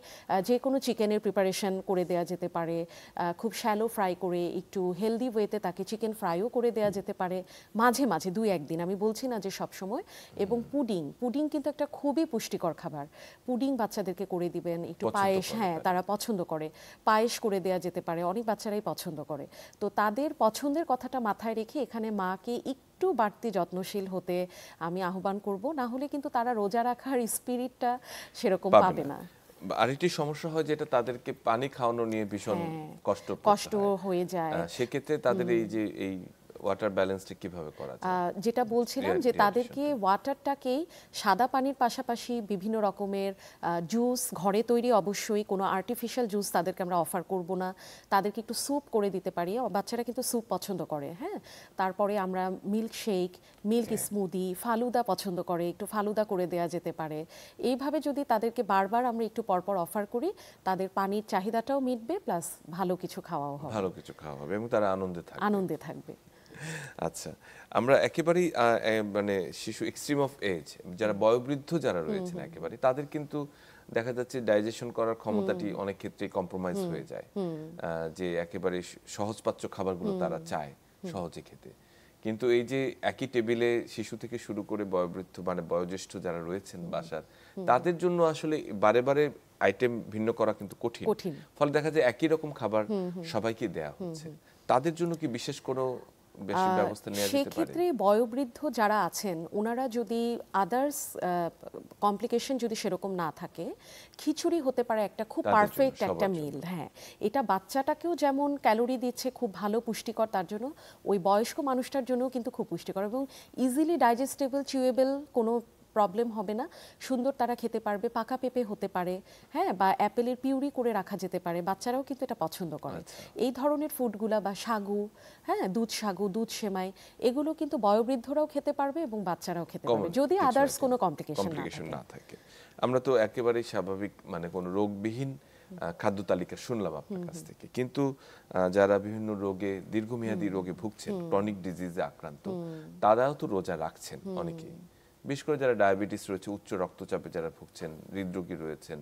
যে কোনো চিকেনের প্রিপারেশন করে দেওয়া যেতে পারে, খুব শ্যালো ফ্রাই করে, একটু হেলদি ওয়েতে তাকে চিকেন ফ্রাইও করে দেওয়া যেতে পারে মাঝে মাঝে, 2-1 দিন, আমি বলছি না যে সব সময়। এবং পুডিং কিন্তু একটা খুবই পুষ্টিকর খাবার। পুডিং বাচ্চাদেরকে করে দিবেন, একটু পায়েস, হ্যাঁ তারা পছন্দ করে, পায়েস করে দেওয়া যেতে পারে, অনেক বাচ্চারাই পছন্দ করে। তো তাদের পছন্দের কথাটা মাথায় রেখে এখানে মাকে একটু বাড়তি যত্নশীল হতে আমি আহ্বান করব, না হলে কিন্তু তারা রোজা রাখার স্পিরিটটা সেরকম পাবে না। আরেকটি সমস্যা হয় যেটা তাদেরকে পানি খাওয়ানো নিয়ে ভীষণ কষ্ট হয়ে যায়। সেক্ষেত্রে তাদের এই যে এই ওয়াটার ব্যালেন্সটা কিভাবে করা যায়? যেটা বলছিলাম যে তাদেরকে ওয়াটারটাকেই সাদা পানির পাশাপাশি বিভিন্ন রকমের জুস, ঘরে তৈরি অবশ্যই, কোনো আর্টিফিশিয়াল জুস তাদেরকে আমরা অফার করব না। তাদেরকে একটু স্যুপ করে দিতে পারি, বাচ্চারা কিন্তু স্যুপ পছন্দ করে। হ্যাঁ, তারপরে আমরা মিল্কশেক, মিল্ক স্মুদি, ফালুদা পছন্দ করে, একটু ফালুদা করে দেওয়া যেতে পারে। এইভাবে যদি তাদেরকে বারবার আমরা একটু পরপর অফার করি, তাদের পানির চাহিদাটাও মিটবে, প্লাস ভালো কিছু খাওয়াও হবে এবং তারা আনন্দে থাকবে। আচ্ছা, আমরা একেবারেই মানে শিশু এক্সট্রিম অফ এজ, যারা বয়োবৃদ্ধ যারা রয়েছেন একেবারে, তাদের কিন্তু দেখা যাচ্ছে ডাইজেশন করার ক্ষমতাটি অনেক ক্ষেত্রে কম্প্রোমাইজ হয়ে যায়, যে একেবারে সহজপাচ্য খাবারগুলো তারা চায় সহজে খেতে। কিন্তু এই যে একই টেবিলে শিশু থেকে শুরু করে বয়োবৃদ্ধ মানে বয়োজ্যেষ্ঠ যারা রয়েছেন বাসার, তাদের জন্য আসলে বারে বারে আইটেম ভিন্ন করা কিন্তু কঠিন। ফলে দেখা যায় একই রকম খাবার সবাইকে দেয়া হচ্ছে। তাদের জন্য কি বিশেষ কোনো সেক্ষেত্রে বয়োবৃদ্ধ যারা আছেন, ওনারা যদি আদার্স কমপ্লিকেশন যদি সেরকম না থাকে, খিচুড়ি হতে পারে একটা খুব পারফেক্ট একটা মিল। হ্যাঁ, এটা বাচ্চাটাকেও যেমন ক্যালোরি দিচ্ছে, খুব ভালো পুষ্টিকর, তার জন্য ওই বয়স্ক মানুষটার জন্যও কিন্তু খুব পুষ্টিকর এবং ইজিলি ডাইজেস্টেবল, চিউয়েবল, কোনো প্রবলেম হবে না, সুন্দর তারা খেতে পারবে। পাকা পেঁপে হতে পারে, হ্যাঁ, বা অ্যাপেলের পিউরি করে রাখা যেতে পারে, বাচ্চারাও কিন্তু এটা পছন্দ করে। এই ধরনের ফুডগুলা, বা সাগু, হ্যাঁ দুধ সাগু, দুধ সেমাই, এগুলো কিন্তু বয়োবৃদ্ধরাও খেতে পারবে এবং বাচ্চারাও খেতে পারবে, যদি আদার্স কোনো কমপ্লিকেশন না থাকে। আমরা তো একেবারেই স্বাভাবিক মানে কোনো রোগবিহীন খাদ্য তালিকা শুনলাম আপনার কাছ থেকে, কিন্তু যারা বিভিন্ন রোগে, দীর্ঘমেয়াদী রোগে ভুগছেন, ক্রনিক ডিজিজে আক্রান্ত, তারাও তো রোজা রাখছেন অনেকেই, বিশেষ করে যারা ডায়াবেটিস রয়েছে, উচ্চ রক্তচাপে যারা ভুগছেন, হৃদরোগী রয়েছেন,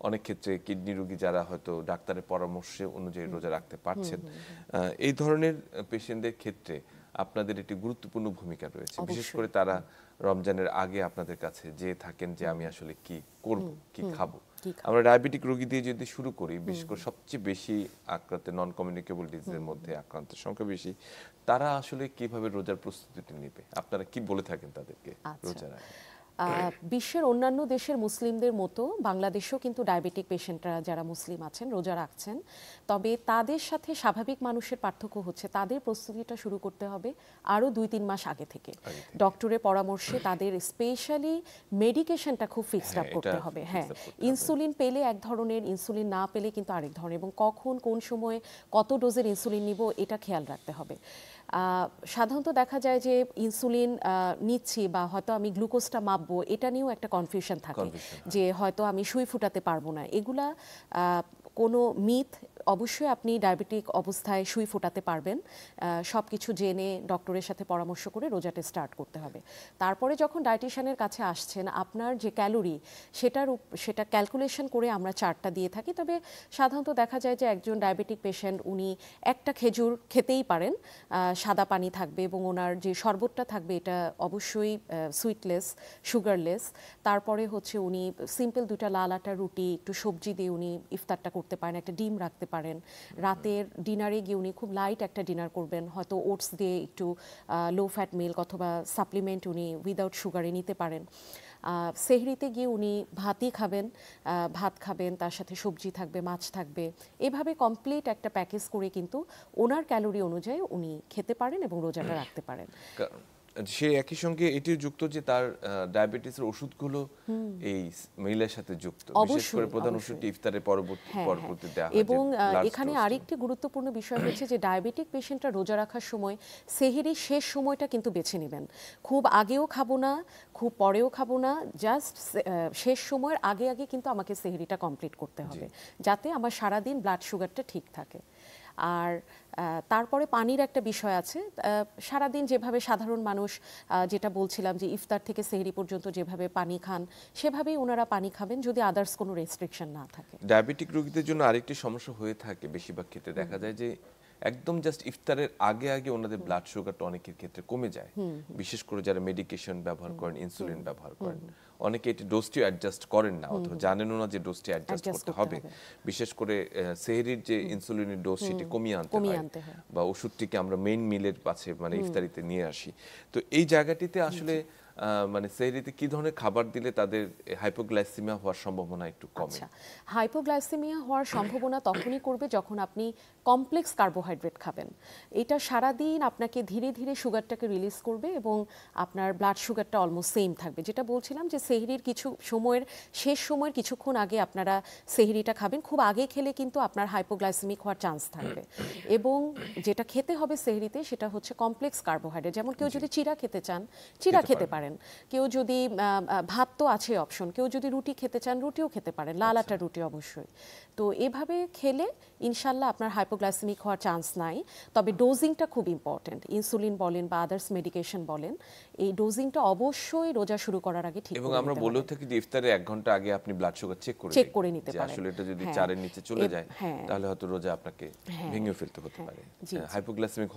অনেক ক্ষেত্রে কিডনি রোগী যারা হয়তো ডাক্তারের পরামর্শে অনুযায়ী রোজা রাখতে পারছেন, এই ধরনের পেশেন্টদের ক্ষেত্রে আপনাদের একটি গুরুত্বপূর্ণ ভূমিকা রয়েছে। বিশেষ করে তারা রমজানের আগে আপনাদের কাছে যে থাকেন যে আমি আসলে কি করব, কি খাবো। আমরা ডায়াবেটিক রোগী দিয়ে যদি শুরু করি, বিশেষ করে সবচেয়ে বেশি আক্রান্ত নন কমিউনিকেবল ডিজিজের মধ্যে আক্রান্তের সংখ্যা বেশি, তারা আসলে কিভাবে রোজার প্রস্তুতি নেবে, আপনারা কি বলে থাকেন তাদেরকে রোজার আগে? বিশ্বের অন্যান্য দেশের মুসলিমদের মতো বাংলাদেশেও কিন্তু ডায়াবেটিক পেশেন্টরা যারা মুসলিম আছেন রোজা রাখছেন, তবে তাদের সাথে স্বাভাবিক মানুষের পার্থক্য হচ্ছে তাদের প্রস্তুতিটা শুরু করতে হবে আরও 2-3 মাস আগে থেকে। ডক্টরের পরামর্শে তাদের স্পেশালি মেডিকেশনটা খুব ফিক্সড আপ করতে হবে। হ্যাঁ, ইনসুলিন পেলে এক ধরনের, ইনসুলিন না পেলে কিন্তু আরেক ধরনের, এবং কখন কোন সময়ে কত ডোজের ইনসুলিন নিব এটা খেয়াল রাখতে হবে। সাধারণত দেখা যায় যে ইনসুলিন নিচ্ছি বা হয়তো আমি গ্লুকোজটা মাপবো, এটা নিয়েও একটা কনফিউশন থাকে যে হয়তো আমি সুই ফুটাতে পারবো না। এগুলা কোনো মিথ, অবশ্যই আপনি ডায়াবেটিক অবস্থায় সুই ফোটাতে পারবেন, সব কিছু জেনে ডক্টরের সাথে পরামর্শ করে রোজাটা স্টার্ট করতে হবে। তারপরে যখন ডায়েটিশিয়ানের কাছে আসছেন, আপনার যে ক্যালোরি সেটা ক্যালকুলেশন করে আমরা চার্টটা দিয়ে থাকি। তবে সাধারণত দেখা যায় যে একজন ডায়াবেটিক পেশেন্ট উনি একটা খেজুর খেতেই পারেন, সাদা পানি থাকবে এবং ওনার যে শরবতটা থাকবে এটা অবশ্যই সুইটলেস, সুগারলেস। তারপরে হচ্ছে উনি সিম্পল 2টা লাল আটার রুটি একটু সবজি দিয়ে উনি ইফতারটা করতে পারেন, একটা ডিম রাখতে পারেন। রাতের ডিনারে গিয়ে উনি খুব লাইট একটা ডিনার করবেন, হয়তো ওটস দিয়ে একটু লো ফ্যাট মিল্ক অথবা সাপ্লিমেন্ট উনি উইদাউট সুগারে নিতে পারেন। সেহরিতে গিয়ে উনি ভাতই খাবেন, ভাত খাবেন, তার সাথে সবজি থাকবে, মাছ থাকবে। এভাবে কমপ্লিট একটা প্যাকেজ করে কিন্তু ওনার ক্যালোরি অনুযায়ী উনি খেতে পারেন এবং রোজাটা রাখতে পারেন। সে একই সঙ্গে এটিও যুক্ত যে তার ডায়াবেটিসের ওষুধগুলো এই মিলের সাথে যুক্ত, বিশেষ করে প্রধান ওষুধটি ইফতারের পরবর্তী দেওয়া হয়। এবং এখানে আরেকটি গুরুত্বপূর্ণ বিষয় হচ্ছে যে ডায়াবেটিক পেশেন্টরা রোজা রাখার সময় সেহরির শেষ সময়টা কিন্তু বেছে নেবেন। খুব আগেও খাবো না, খুব পরেও খাবো না, জাস্ট শেষ সময়ের আগে আগে কিন্তু আমাকে সেহরিটা কমপ্লিট করতে হবে, যাতে আমার সারাদিন ব্লাড সুগারটা ঠিক থাকে। আর তারপরে পানির একটা বিষয় আছে। সারাদিন যেভাবে সাধারণ মানুষ, যেটা বলছিলাম যে ইফতার থেকে সেহরি পর্যন্ত যেভাবে পানি খান, সেভাবেই ওনারা পানি খাবেন, যদি আদার্স কোনো রেস্ট্রিকশন না থাকে। ডায়াবেটিক রোগীদের জন্য আরেকটি সমস্যা হয়ে থাকে, বেশিরভাগ ক্ষেত্রে দেখা যায় যে একদম জাস্ট ইফতারের আগে আগে ওনাদের ব্লাড সুগারটা অনেকের ক্ষেত্রে কমে যায়, বিশেষ করে যারা মেডিকেশন ব্যবহার করেন, ইনসুলিন ব্যবহার করেন। অনেকে এটি ডোজটি অ্যাডজাস্ট করেন না, অথবা জানেনও না যে ডোজটি অ্যাডজাস্ট করতে হবে। বিশেষ করে সেহরির যে ইনসুলিনের ডোজ সেটি কমিয়ে আনতে হয়, বা ওষুধটিকে আমরা মেইন মিলের পাশে মানে ইফতারিতে নিয়ে আসি। তো এই জায়গাটিতে আসলে মানে সেহরিতে কি ধরনের খাবার দিলে তাদের হাইপোগ্লাইসেমিয়া হওয়ার সম্ভাবনা একটু কমে? হাইপোগ্লাইসেমিয়া হওয়ার সম্ভাবনা তখনই করবে যখন আপনি কমপ্লেক্স কার্বোহাইড্রেট খাবেন। এটা সারাদিন আপনাকে ধীরে ধীরে সুগারটাকে রিলিজ করবে এবং আপনার ব্লাড সুগারটা অলমোস্ট সেম থাকবে। যেটা বলছিলাম যে সেহরির শেষ সময়ের কিছুক্ষণ আগে আপনারা সেহরিটা খাবেন। খুব আগে খেলে কিন্তু আপনার হাইপোগ্লাইসেমিক হওয়ার চান্স থাকবে। এবং যেটা খেতে হবে সেহরিতে সেটা হচ্ছে কমপ্লেক্স কার্বোহাইড্রেট। যেমন কেউ যদি চিড়া খেতে চান, চিড়া খেতে পারেন। কেউ যদি ভাত তো আছে অপশন, কেউ যদি রুটি খেতে চান রুটিও খেতে পারেন, লাল আটার রুটি অবশ্যই। তো এভাবে খেলে ইনশাল্লাহ আপনার হাইপোগ্লাইসেমিক হওয়ার চান্স নাই। তবে ডোজিংটা খুব ইম্পর্টেন্ট। ইনসুলিন বলেন বা আদার্স মেডিকেশন বলেন, এই ডোজিংটা অবশ্যই রোজা শুরু করার আগে ঠিক। এবং আমরা বলেও থাকি যে ইফতারে 1 ঘন্টা আগে আপনি ব্লাড সুগার চেক করে নিতে পারেন। আসলে এটা যদি 4 এর নিচে চলে যায় তাহলে হয়তো রোজা আপনাকে ভেঙে ফেলতে হতে পারে। হাইপোগ্লাইসেমিক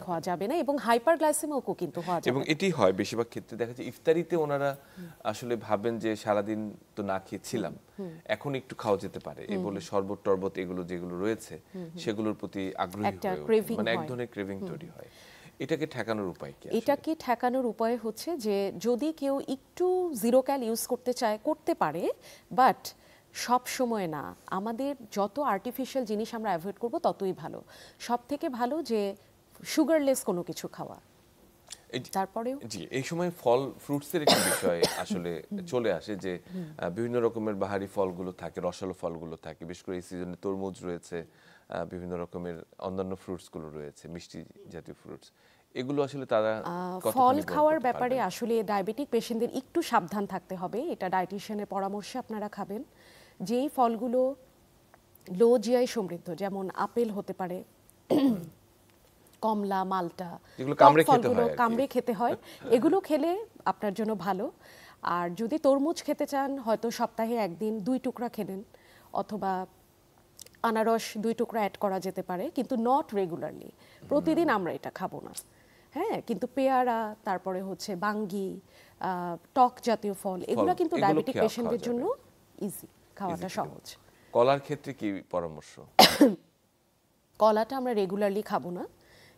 হওয়া যাবে না এবং হাইপারগ্লাইসেমিকও কিন্তু হওয়া যাবে না। এবং এটি হয় বেশিরভাগ ক্ষেত্রে দেখা যায় ইফতারিতে ওনারা আসলে ভাবেন যে সারাদিন তো না খেয়েছিলাম, এখন একটু খাওয়া যেতে পারে, এই বলে শরবত টরবত এগুলো যেগুলো রয়েছে সেগুলোর প্রতি আগ্রহী হয়ে মানে এক ধরনের ক্রেভিং তৈরি হয়। এটাকে ঠেকানোর উপায় কি? এটাকে ঠেকানোর উপায় হচ্ছে যে যদি কেউ একটু জিরো ক্যাল ইউজ করতে চায় করতে পারে, বাট সব সময় না। আমাদের যত আর্টিফিশিয়াল জিনিস আমরা অ্যাভয়েড করব ততই ভালো। সব থেকে ভালো যে সুগারলেস কোনো কিছু খাওয়া। তারপরেও এই সময় ফল ফ্রুটসের একটি বিষয় আসলে চলে আসে যে বিভিন্ন রকমের বাহারি ফলগুলো থাকে, রসালো ফলগুলো থাকে, বিশেষ করে এই সিজনে তরমুজ রয়েছে, বিভিন্ন রকমের অন্যান্য ফ্রুটসগুলো রয়েছে, মিষ্টি জাতীয় ফ্রুটস। এগুলো আসলে তারা ফল খাওয়ার ব্যাপারে আসলে ডায়াবেটিক পেশেন্টদের একটু সাবধান থাকতে হবে। এটা ডায়েটিশিয়ানের পরামর্শে আপনারা খাবেন। যেই ফলগুলো লো জিআই সমৃদ্ধ, যেমন আপেল হতে পারে, কমলা, মালটা, কামড়ে খেতে হয়, এগুলো খেলে আপনার জন্য ভালো। আর যদি তরমুজ খেতে চান হয়তো সপ্তাহে 1 দিন 2 টুকরা খেলেন, অথবা আনারস 2 টুকরা অ্যাড করা যেতে পারে, কিন্তু নট রেগুলারলি। প্রতিদিন আমরা এটা খাবো না। হ্যাঁ, কিন্তু পেয়ারা, তারপরে হচ্ছে বাঙ্গি, টক জাতীয় ফল, এগুলো কিন্তু ডায়াবেটিক পেশেন্টদের জন্য ইজি, খাওয়াটা সহজ। কলার ক্ষেত্রে কি পরামর্শ? কলাটা আমরা রেগুলারলি খাবো না,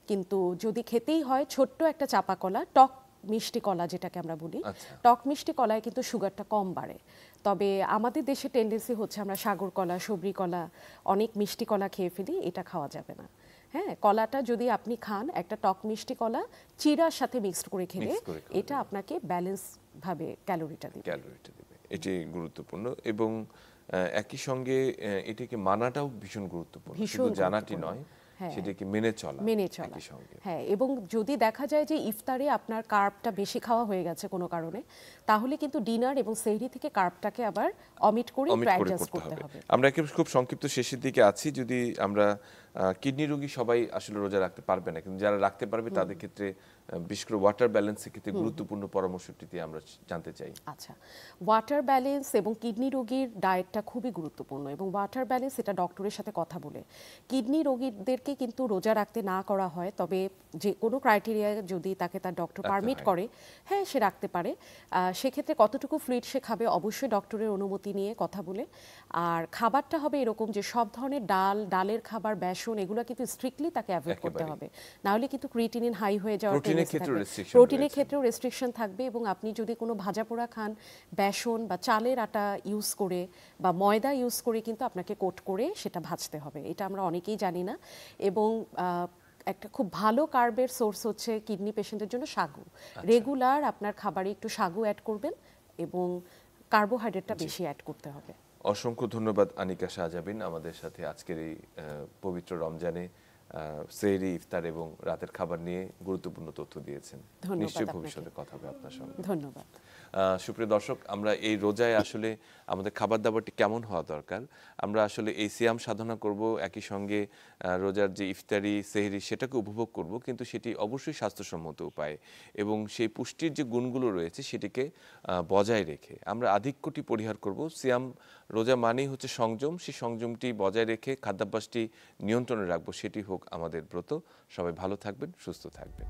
কিন্তু যদি খেতেই হয় ছোট্ট একটা চাপা কলা, টক মিষ্টি কলা যেটাকে আমরা বলি, টক মিষ্টি কলায় কিন্তু সুগারটা কম বাড়ে। তবে আমাদের দেশে টেন্ডেন্সি হচ্ছে আমরা সাগর কলা, সবরি কলা, অনেক মিষ্টি কলা খেয়ে ফেলি, এটা খাওয়া যাবে না। হ্যাঁ, কলাটা যদি আপনি খান, একটা টক মিষ্টি কলা চিড়ার সাথে মিক্সড করে খেলে এটা আপনাকে ব্যালেন্স ভাবে ক্যালোরিটা দিবে। এটি গুরুত্বপূর্ণ এবং একই সঙ্গে এটাকে মানাটাও ভীষণ গুরুত্বপূর্ণ, শুধু জানাটি নয়। হ্যাঁ। সেটাকে মেনে চলা মেনে চলা একই সঙ্গে। হ্যাঁ, এবং যদি দেখা যায় যে ইফতারে আপনার কার্বটা বেশি খাওয়া হয়ে গেছে কোনো কারণে, তাহলে কিন্তু ডিনার এবং সেহরি থেকে কার্বটাকে আবার অমিট করে একটু অমিট করে অ্যাডজাস্ট করতে করতে হবে। হবে। আমরা একেবারে খুব সংক্ষিপ্ত শেষের দিকে আছি। যদি আমরা কিডনি রোগী সবাই আসলে রোজা রাখতে পারবে না, কিন্তু যারা রাখতে পারবে তাদের ক্ষেত্রে বিশেষ করে ওয়াটার ব্যালেন্সের ক্ষেত্রে গুরুত্বপূর্ণ পরামর্শটি আমরা জানতে চাই। আচ্ছা, ওয়াটার ব্যালেন্স এবং কিডনি রোগীর ডায়েটটা খুবই গুরুত্বপূর্ণ, এবং ওয়াটার ব্যালেন্স এটা ডক্টরের সাথে কথা বলে। কিডনি রোগীদেরকে কিন্তু রোজা রাখতে না করা হয়, তবে যে কোনো ক্রাইটেরিয়া যদি তাকে তার ডক্টর রাখতে পারমিট হয়। করে, হ্যাঁ সে রাখতে পারে। সেক্ষেত্রে কতটুকু ফ্লুইড সে খাবে অবশ্যই ডক্টরের অনুমতি নিয়ে কথা বলে। আর খাবারটা হবে এরকম যে সব ধরনের ডালের খাবার, বেসন, এগুলো কিন্তু স্ট্রিক্টলি তাকে অ্যাভয়েড করতে একেবারেই। হবে, না হলে কিন্তু ক্রিয়েটিনিন হাই হয়ে যাওয়ার প্রোটিনের tendency ক্ষেত্রেও থাকবে। restriction প্রোটিনের রয়েছে। ক্ষেত্রেও রেস্ট্রিকশন থাকবে, এবং আপনি যদি কোনো ভাজা পোড়া খান, বেসন বা চালের আটা ইউজ করে বা ময়দা ইউজ করে কিন্তু আপনাকে কোট করে সেটা ভাজতে হবে। এটা আমরা অনেকেই জানি না। এবং একটা খুব ভালো কার্বের সোর্স হচ্ছে কিডনি পেশেন্টের জন্য সাগু। রেগুলার আপনার খাবারে একটু সাগু অ্যাড করবেন, এবং কার্বোহাইড্রেটটা বেশি অ্যাড করতে হবে। অসংখ্য ধন্যবাদ আনিকা শাহজাবিন, আমাদের সাথে আজকের এই পবিত্র রমজানে সেহরি, ইফতার এবং রাতের খাবার নিয়ে গুরুত্বপূর্ণ তথ্য দিয়েছেন। ধন্যবাদ নিশ্চয়ই আপনাকে। ভবিষ্যতে কথা হবে আপনার সঙ্গে। ধন্যবাদ। সুপ্রিয় দর্শক, আমরা এই রোজায় আসলে আমাদের খাবার দাবারটি কেমন হওয়া দরকার, আমরা আসলে এই সিয়াম সাধনা করব, একই সঙ্গে রোজার যে ইফতারি সেহরি সেটাকে উপভোগ করব, কিন্তু সেটি অবশ্যই স্বাস্থ্যসম্মত উপায়ে এবং সেই পুষ্টির যে গুণগুলো রয়েছে সেটিকে বজায় রেখে আমরা আধিক্যটি পরিহার করব। সিয়াম রোজা মানেই হচ্ছে সংযম, সেই সংযমটি বজায় রেখে খাদ্যাভ্যাসটি নিয়ন্ত্রণে রাখবো, সেটি হোক আমাদের ব্রত। সবাই ভালো থাকবেন, সুস্থ থাকবেন।